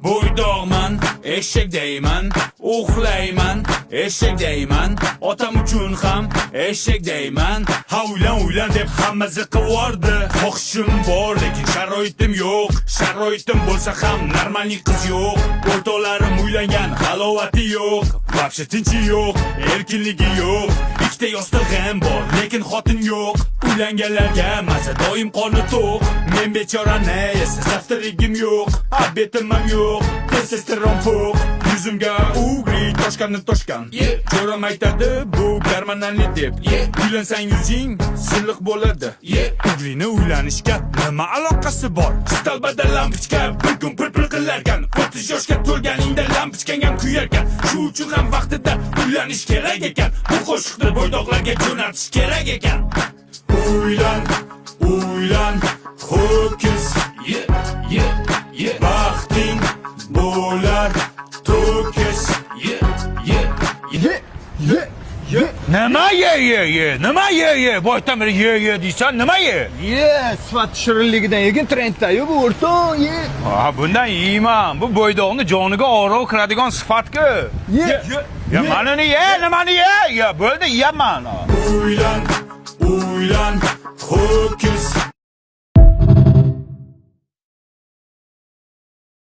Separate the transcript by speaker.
Speaker 1: Bo'ydog'man, eşek deyman, uxlayman, eşek deyman, otam uchun ham eşek deyman. Ha uylan deb hamma ziqivordi. Xohishim bor, lekin sharoitim yo'q. Sharoitim bo'lsa ham normalniy qiz yo'q. O'rtoqlarim uylangan, halovati yo'q. Vobshe tinchi yo'q, erkinligi yo'q. Ikkita yostig'im bor, lekin xotin yo'q. Uylanganlarga maza doim qoni to'q. Men bechorani esa saftirigim yo'q. Abetim ham yo'q, testosteron po'q. Yuzimga ugri toshgan. Jo'ram aytadi bu garmonalni deb. Uylansang yuzing silliq bo'ladi. Ugrini uylanishga nima aloqasi bor? Stalbada lampochka bir kun pir qilarkan. 30 yoshga to'lganingda lampochkang ham kuyarkan. Shu uchun ham vaqtida uylanish kerak ekan. Bu qo'shiqni bo'ydoqlarga jo'natish kerak ekan. Uylan, ho'kiz. Baxting bo'lar to'kis.
Speaker 2: Nima ye? Nima ye? Boshdan beri ye deysan, nima ye?
Speaker 3: Sifat shirinligidan yegin trendda-yu bu o'rtoq, ye.
Speaker 2: Ha, bundan yeyman. Bu bo'ydoqni joniga oro kiradigan sifatku. Ya manini ye, nimani ye? Ya bo'ldi, yeyman.
Speaker 1: Uylan, ho'kiz.